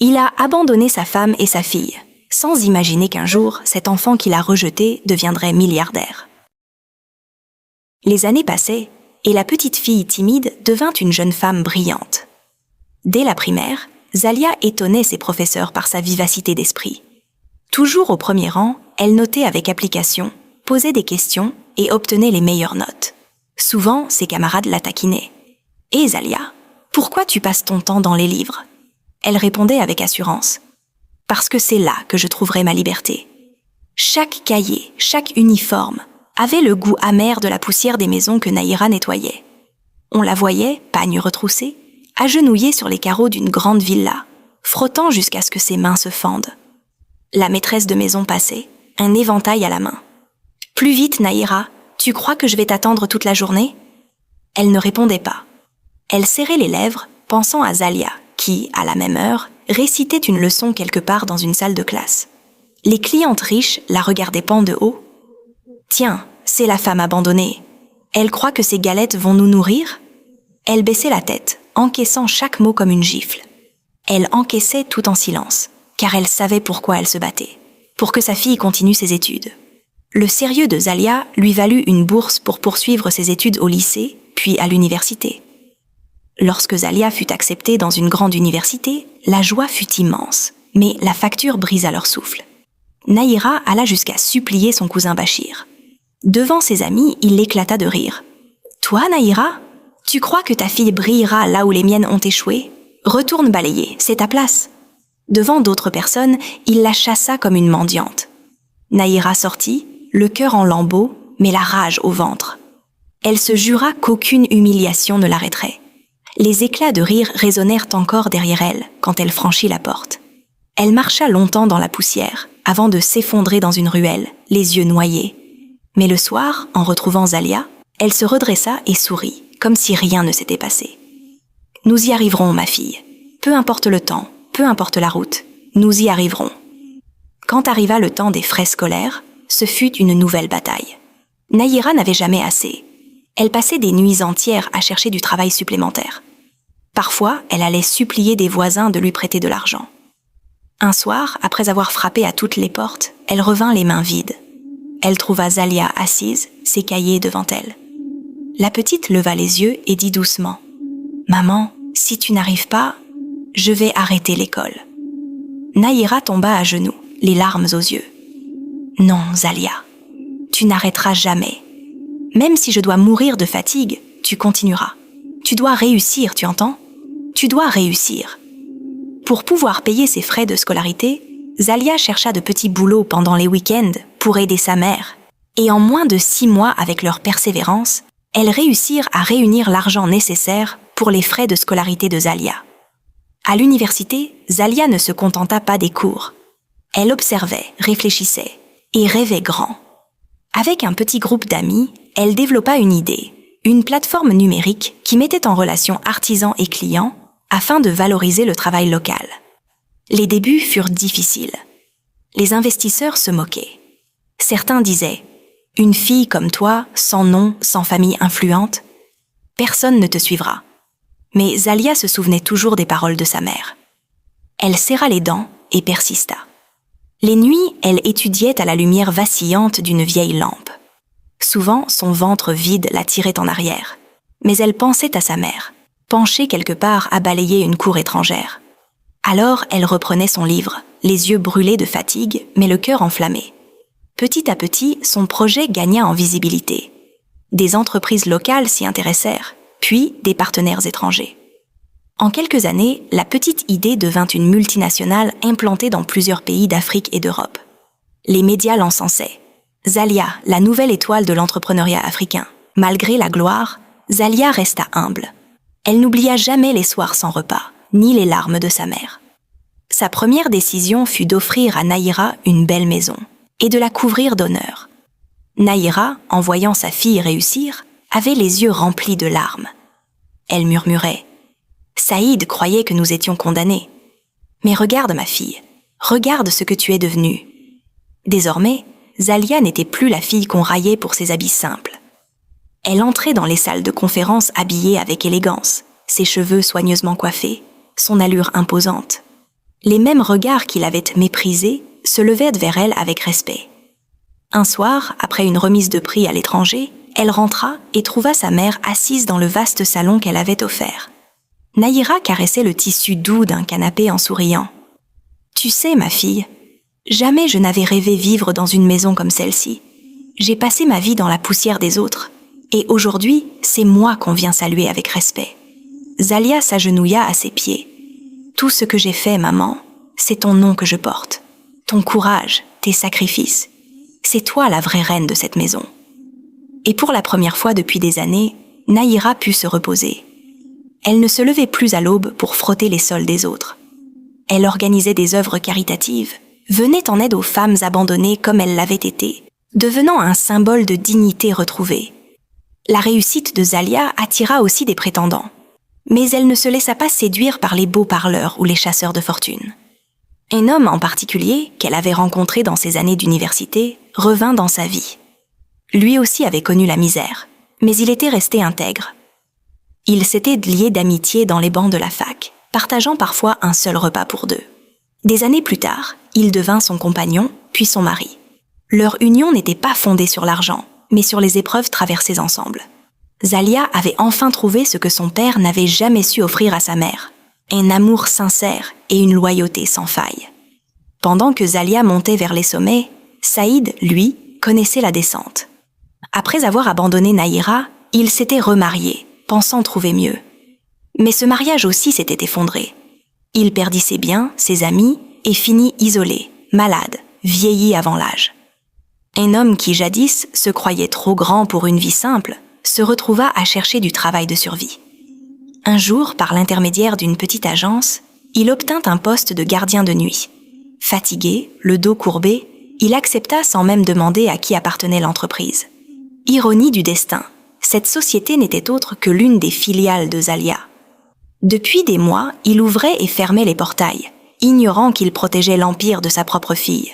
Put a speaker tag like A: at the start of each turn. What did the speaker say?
A: Il a abandonné sa femme et sa fille, sans imaginer qu'un jour, cet enfant qu'il a rejeté deviendrait milliardaire. Les années passaient, et la petite fille timide devint une jeune femme brillante. Dès la primaire, Zalia étonnait ses professeurs par sa vivacité d'esprit. Toujours au premier rang, elle notait avec application, posait des questions et obtenait les meilleures notes. Souvent, ses camarades la taquinaient. « Hé Zalia, pourquoi tu passes ton temps dans les livres ?» Elle répondait avec assurance. « Parce que c'est là que je trouverai ma liberté. » Chaque cahier, chaque uniforme avait le goût amer de la poussière des maisons que Nahira nettoyait. On la voyait, pagne retroussée, agenouillée sur les carreaux d'une grande villa, frottant jusqu'à ce que ses mains se fendent. La maîtresse de maison passait, un éventail à la main. « Plus vite, Nahira, tu crois que je vais t'attendre toute la journée ?» Elle ne répondait pas. Elle serrait les lèvres, pensant à Zalia, qui, à la même heure, récitait une leçon quelque part dans une salle de classe. Les clientes riches la regardaient pan de haut. « Tiens, c'est la femme abandonnée. Elle croit que ces galettes vont nous nourrir ?» Elle baissait la tête, encaissant chaque mot comme une gifle. Elle encaissait tout en silence, car elle savait pourquoi elle se battait, pour que sa fille continue ses études. Le sérieux de Zalia lui valut une bourse pour poursuivre ses études au lycée, puis à l'université. Lorsque Zalia fut acceptée dans une grande université, la joie fut immense, mais la facture brisa leur souffle. Nahira alla jusqu'à supplier son cousin Bachir. Devant ses amis, il éclata de rire. « Toi, Nahira, tu crois que ta fille brillera là où les miennes ont échoué ? Retourne balayer, c'est ta place. » Devant d'autres personnes, il la chassa comme une mendiante. Nahira sortit, le cœur en lambeaux, mais la rage au ventre. Elle se jura qu'aucune humiliation ne l'arrêterait. Les éclats de rire résonnèrent encore derrière elle quand elle franchit la porte. Elle marcha longtemps dans la poussière, avant de s'effondrer dans une ruelle, les yeux noyés. Mais le soir, en retrouvant Zalia, elle se redressa et sourit, comme si rien ne s'était passé. « Nous y arriverons, ma fille. Peu importe le temps, peu importe la route, nous y arriverons. » Quand arriva le temps des frais scolaires, ce fut une nouvelle bataille. Nahira n'avait jamais assez. Elle passait des nuits entières à chercher du travail supplémentaire. Parfois, elle allait supplier des voisins de lui prêter de l'argent. Un soir, après avoir frappé à toutes les portes, elle revint les mains vides. Elle trouva Zalia assise, ses cahiers devant elle. La petite leva les yeux et dit doucement « Maman, si tu n'arrives pas, je vais arrêter l'école. » Nahira tomba à genoux, les larmes aux yeux. « Non, Zalia, tu n'arrêteras jamais. Même si je dois mourir de fatigue, tu continueras. Tu dois réussir, tu entends ? Tu dois réussir. » Pour pouvoir payer ses frais de scolarité, Zalia chercha de petits boulots pendant les week-ends pour aider sa mère. Et en moins de 6 mois avec leur persévérance, elles réussirent à réunir l'argent nécessaire pour les frais de scolarité de Zalia. À l'université, Zalia ne se contenta pas des cours. Elle observait, réfléchissait et rêvait grand. Avec un petit groupe d'amis, elle développa une idée, une plateforme numérique qui mettait en relation artisans et clients afin de valoriser le travail local. Les débuts furent difficiles. Les investisseurs se moquaient. Certains disaient « Une fille comme toi, sans nom, sans famille influente, personne ne te suivra. » Mais Zalia se souvenait toujours des paroles de sa mère. Elle serra les dents et persista. Les nuits, elle étudiait à la lumière vacillante d'une vieille lampe. Souvent, son ventre vide la tirait en arrière. Mais elle pensait à sa mère, penchée quelque part à balayer une cour étrangère. Alors, elle reprenait son livre, les yeux brûlés de fatigue, mais le cœur enflammé. Petit à petit, son projet gagna en visibilité. Des entreprises locales s'y intéressèrent, puis des partenaires étrangers. En quelques années, la petite idée devint une multinationale implantée dans plusieurs pays d'Afrique et d'Europe. Les médias l'encensaient. Zalia, la nouvelle étoile de l'entrepreneuriat africain. Malgré la gloire, Zalia resta humble. Elle n'oublia jamais les soirs sans repas, ni les larmes de sa mère. Sa première décision fut d'offrir à Nahira une belle maison et de la couvrir d'honneur. Nahira, en voyant sa fille réussir, avait les yeux remplis de larmes. Elle murmurait « Saïd croyait que nous étions condamnés. Mais regarde ma fille, regarde ce que tu es devenue. » Désormais, Zalia n'était plus la fille qu'on raillait pour ses habits simples. Elle entrait dans les salles de conférence habillée avec élégance, ses cheveux soigneusement coiffés, son allure imposante. Les mêmes regards qu'il avait méprisés se levaient vers elle avec respect. Un soir, après une remise de prix à l'étranger, elle rentra et trouva sa mère assise dans le vaste salon qu'elle avait offert. Nahira caressait le tissu doux d'un canapé en souriant. « Tu sais, ma fille, jamais je n'avais rêvé vivre dans une maison comme celle-ci. J'ai passé ma vie dans la poussière des autres, et aujourd'hui, c'est moi qu'on vient saluer avec respect. » Zalia s'agenouilla à ses pieds. « Tout ce que j'ai fait, maman, c'est ton nom que je porte, ton courage, tes sacrifices. C'est toi la vraie reine de cette maison. » Et pour la première fois depuis des années, Nahira put se reposer. Elle ne se levait plus à l'aube pour frotter les sols des autres. Elle organisait des œuvres caritatives, venait en aide aux femmes abandonnées comme elle l'avait été, devenant un symbole de dignité retrouvée. La réussite de Zalia attira aussi des prétendants. Mais elle ne se laissa pas séduire par les beaux parleurs ou les chasseurs de fortune. Un homme en particulier, qu'elle avait rencontré dans ses années d'université, revint dans sa vie. Lui aussi avait connu la misère, mais il était resté intègre. Ils s'étaient liés d'amitié dans les bancs de la fac, partageant parfois un seul repas pour deux. Des années plus tard, il devint son compagnon, puis son mari. Leur union n'était pas fondée sur l'argent, mais sur les épreuves traversées ensemble. Zalia avait enfin trouvé ce que son père n'avait jamais su offrir à sa mère, un amour sincère et une loyauté sans faille. Pendant que Zalia montait vers les sommets, Saïd, lui, connaissait la descente. Après avoir abandonné Nahira, il s'était remarié, pensant trouver mieux. Mais ce mariage aussi s'était effondré. Il perdit ses biens, ses amis, et finit isolé, malade, vieilli avant l'âge. Un homme qui jadis se croyait trop grand pour une vie simple, se retrouva à chercher du travail de survie. Un jour, par l'intermédiaire d'une petite agence, il obtint un poste de gardien de nuit. Fatigué, le dos courbé, il accepta sans même demander à qui appartenait l'entreprise. Ironie du destin, cette société n'était autre que l'une des filiales de Zalia. Depuis des mois, il ouvrait et fermait les portails, ignorant qu'il protégeait l'empire de sa propre fille.